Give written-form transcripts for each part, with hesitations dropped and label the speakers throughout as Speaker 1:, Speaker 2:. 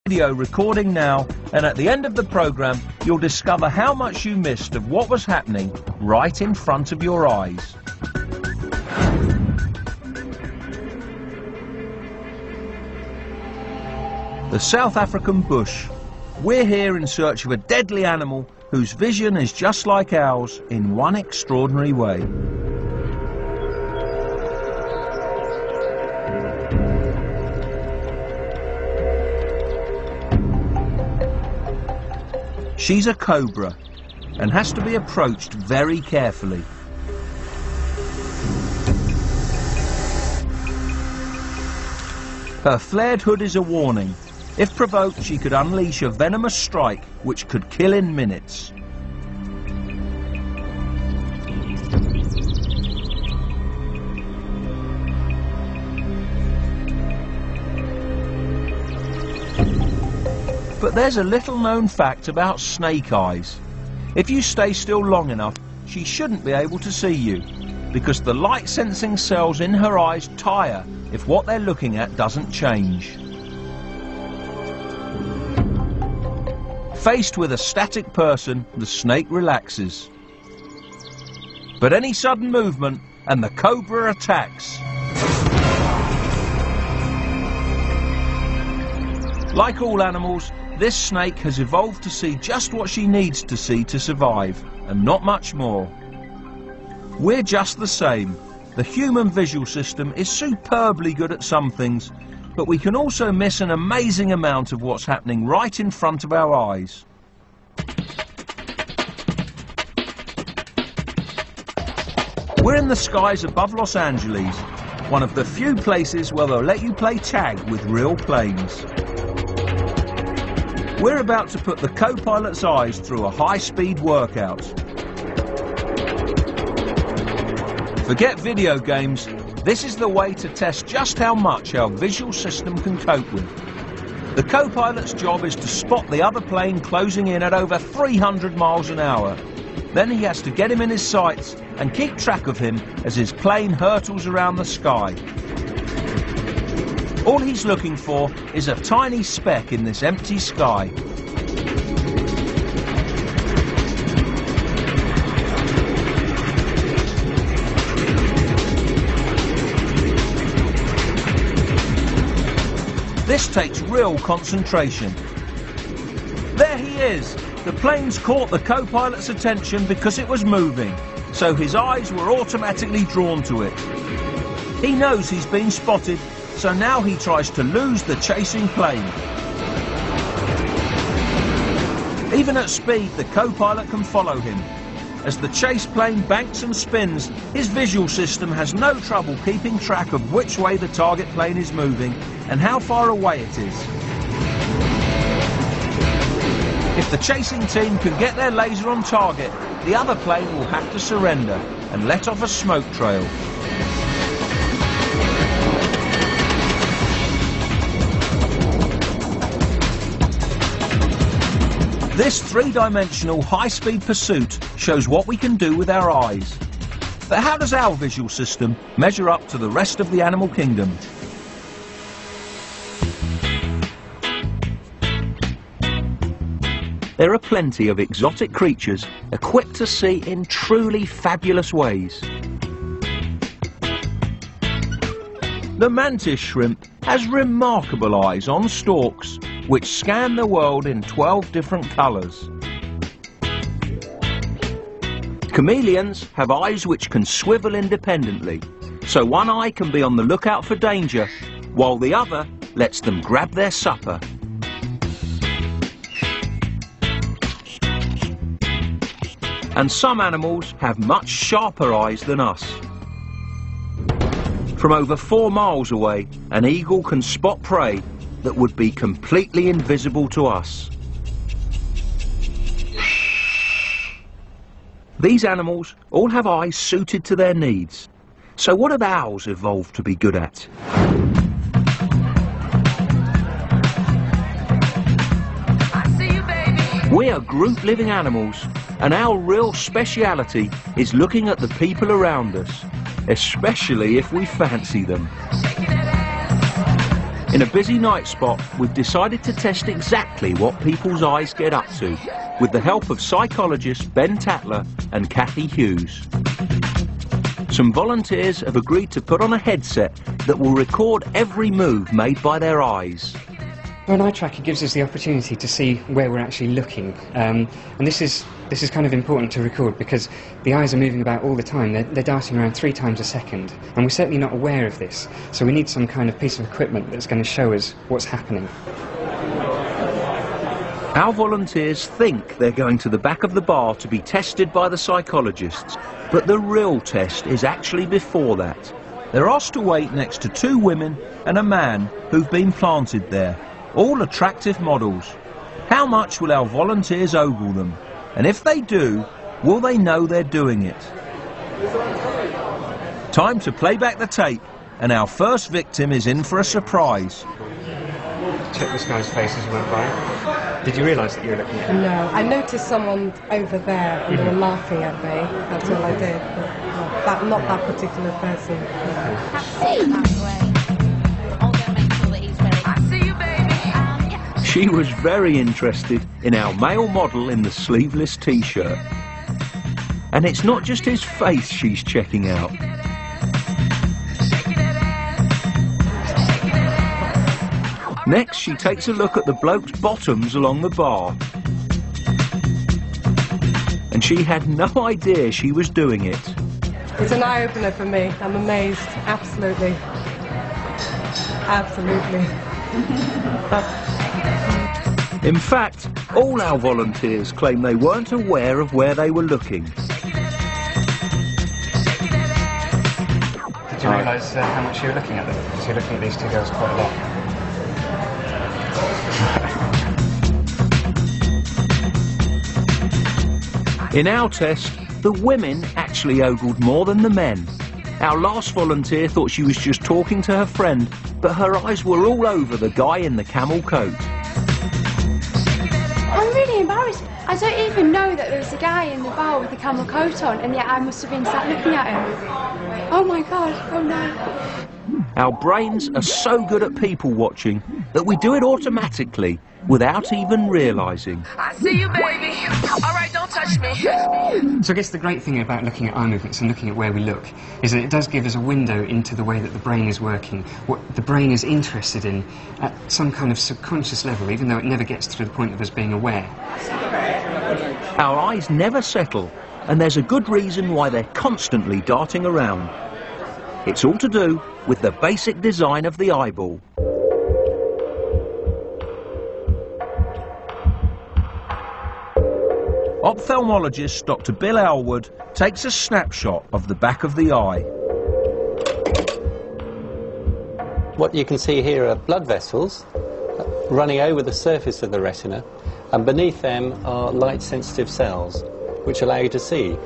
Speaker 1: Video recording now, and at the end of the program you'll discover how much you missed of what was happening right in front of your eyes. The South African bush. We're here in search of a deadly animal whose vision is just like ours in one extraordinary way. She's a cobra and has to be approached very carefully. Her flared hood is a warning. If provoked, she could unleash a venomous strike which could kill in minutes. But there's a little known fact about snake eyes. If you stay still long enough, she shouldn't be able to see you, because the light sensing cells in her eyes tire if what they're looking at doesn't change. Faced with a static person, the snake relaxes. But any sudden movement and the cobra attacks. Like all animals, this snake has evolved to see just what she needs to see to survive, and not much more. We're just the same. The human visual system is superbly good at some things, but we can also miss an amazing amount of what's happening right in front of our eyes. We're in the skies above Los Angeles, one of the few places where they'll let you play tag with real planes. We're about to put the co-pilot's eyes through a high-speed workout. Forget video games, this is the way to test just how much our visual system can cope with. The co-pilot's job is to spot the other plane closing in at over 300 miles an hour. Then he has to get him in his sights and keep track of him as his plane hurtles around the sky. All he's looking for is a tiny speck in this empty sky. This takes real concentration. There he is! The plane's caught the co-pilot's attention because it was moving, so his eyes were automatically drawn to it. He knows he's been spotted, so now he tries to lose the chasing plane. Even at speed, the co-pilot can follow him. As the chase plane banks and spins, his visual system has no trouble keeping track of which way the target plane is moving and how far away it is. If the chasing team can get their laser on target, the other plane will have to surrender and let off a smoke trail. This three-dimensional high-speed pursuit shows what we can do with our eyes. But how does our visual system measure up to the rest of the animal kingdom? There are plenty of exotic creatures equipped to see in truly fabulous ways. The mantis shrimp has remarkable eyes on stalks which scan the world in 12 different colours. Chameleons have eyes which can swivel independently, so one eye can be on the lookout for danger, while the other lets them grab their supper. And some animals have much sharper eyes than us. From over 4 miles away, an eagle can spot prey that would be completely invisible to us. These animals all have eyes suited to their needs. So what have owls evolved to be good at?
Speaker 2: I see you, baby.
Speaker 1: We are group-living animals, and our real speciality is looking at the people around us, especially if we fancy them.
Speaker 2: Shaking that ass.
Speaker 1: In a busy night spot, we've decided to test exactly what people's eyes get up to, with the help of psychologists Ben Tatler and Kathy Hughes. Some volunteers have agreed to put on a headset that will record every move made by their eyes.
Speaker 3: Well, an eye tracker gives us the opportunity to see where we're actually looking, and this is kind of important to record because the eyes are moving about all the time. They're darting around 3 times a second, and we're certainly not aware of this, so we need some kind of piece of equipment that's going to show us what's happening.
Speaker 1: Our volunteers think they're going to the back of the bar to be tested by the psychologists, but the real test is actually before that. They're asked to wait next to 2 women and a man who've been planted there, all attractive models. How much will our volunteers ogle them? And if they do, will they know they're doing it? Time to play back the tape, and our first victim is in for a surprise.
Speaker 3: Check this guy's face as you went by. Did you realise that you were looking at him?
Speaker 4: No, I noticed someone over there and they were laughing at me. That's all I did. But not that particular person.
Speaker 1: She was very interested in our male model in the sleeveless t-shirt. And it's not just his face she's checking out. Next, she takes a look at the bloke's bottoms along the bar. And she had no idea she was doing it.
Speaker 4: It's an eye-opener for me. I'm amazed. Absolutely. Absolutely.
Speaker 1: In fact, all our volunteers claim they weren't aware of where they were looking.
Speaker 3: Did you realise how much you were looking at them? Because you're looking at these 2 girls quite a lot.
Speaker 1: In our test, the women actually ogled more than the men. Our last volunteer thought she was just talking to her friend, but her eyes were all over the guy in the camel coat.
Speaker 5: I'm really embarrassed. I don't even know that there was a guy in the bar with the camel coat on, and yet I must have been sat looking at him. Oh my God, oh no.
Speaker 1: Our brains are so good at people watching that we do it automatically without even realising.
Speaker 2: I see you, baby. All right, don't touch me.
Speaker 3: So I guess the great thing about looking at eye movements and looking at where we look is that it does give us a window into the way that the brain is working, what the brain is interested in at some kind of subconscious level, even though it never gets to the point of us being aware.
Speaker 1: Our eyes never settle, and there's a good reason why they're constantly darting around. It's all to do with the basic design of the eyeball. Ophthalmologist Dr. Bill Elwood takes a snapshot of the back of the eye.
Speaker 6: What you can see here are blood vessels running over the surface of the retina, and beneath them are light-sensitive cells, which allow you to see.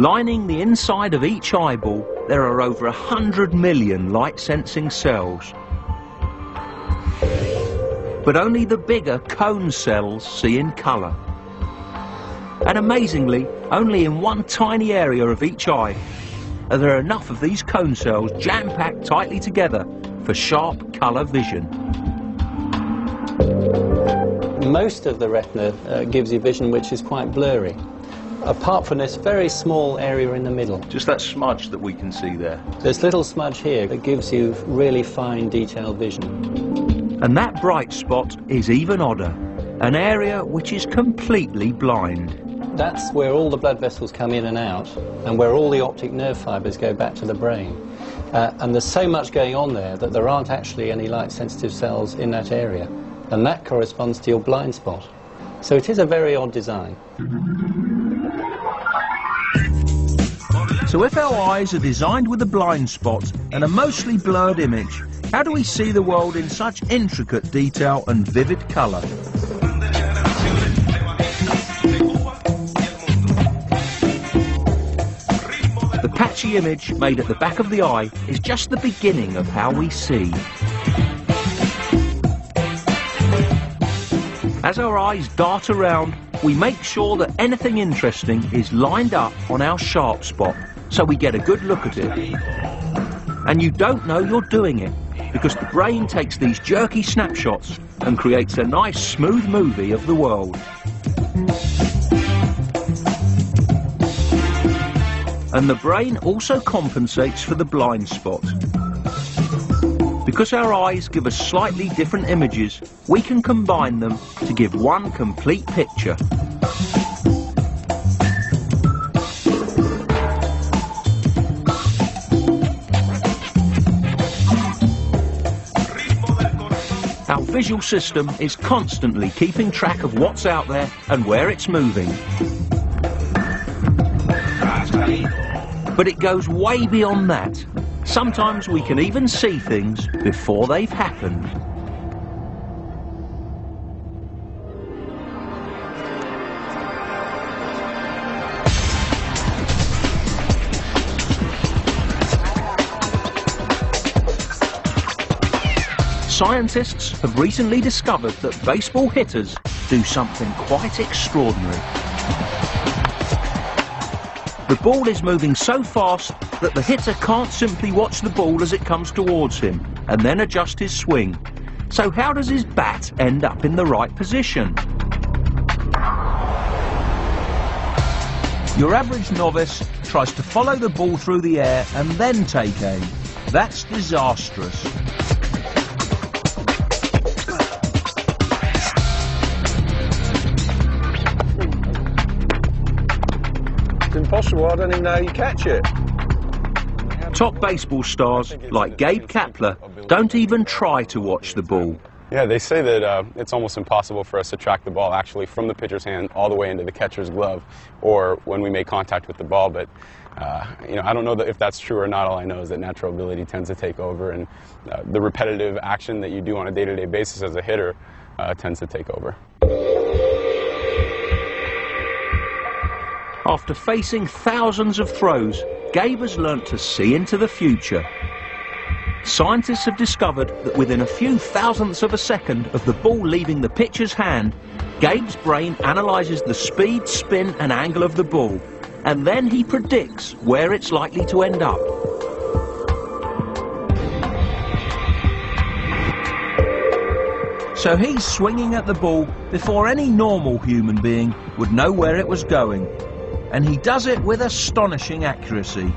Speaker 1: Lining the inside of each eyeball, there are over 100 million light-sensing cells. But only the bigger cone cells see in colour. And amazingly, only in one tiny area of each eye are there enough of these cone cells jam-packed tightly together for sharp colour vision.
Speaker 6: Most of the retina gives you vision which is quite blurry, apart from this very small area in the middle.
Speaker 1: Just that smudge that we can see there.
Speaker 6: This little smudge here that gives you really fine, detailed vision.
Speaker 1: And that bright spot is even odder, an area which is completely blind.
Speaker 6: That's where all the blood vessels come in and out, and where all the optic nerve fibres go back to the brain. And there's so much going on there that there aren't actually any light-sensitive cells in that area. And that corresponds to your blind spot. So it is a very odd design.
Speaker 1: So if our eyes are designed with a blind spot and a mostly blurred image, how do we see the world in such intricate detail and vivid colour? The patchy image made at the back of the eye is just the beginning of how we see. As our eyes dart around, we make sure that anything interesting is lined up on our sharp spot, so we get a good look at it. And you don't know you're doing it because the brain takes these jerky snapshots and creates a nice smooth movie of the world. And the brain also compensates for the blind spot. Because our eyes give us slightly different images, we can combine them to give one complete picture. Our visual system is constantly keeping track of what's out there and where it's moving. But it goes way beyond that. Sometimes we can even see things before they've happened. Scientists have recently discovered that baseball hitters do something quite extraordinary. The ball is moving so fast that the hitter can't simply watch the ball as it comes towards him and then adjust his swing. So how does his bat end up in the right position? Your average novice tries to follow the ball through the air and then take aim. That's disastrous.
Speaker 7: Impossible, I don't even know how you catch it.
Speaker 1: Top baseball stars like Gabe Kapler don't even try to watch the ball.
Speaker 8: Yeah, they say that it's almost impossible for us to track the ball actually from the pitcher's hand all the way into the catcher's glove or when we make contact with the ball, but you know, I don't know if that's true or not. All I know is that natural ability tends to take over, and the repetitive action that you do on a day-to-day basis as a hitter tends to take over.
Speaker 1: After facing thousands of throws, Gabe has learnt to see into the future. Scientists have discovered that within a few thousandths of a second of the ball leaving the pitcher's hand, Gabe's brain analyses the speed, spin and angle of the ball, and then he predicts where it's likely to end up. So he's swinging at the ball before any normal human being would know where it was going. And he does it with astonishing accuracy.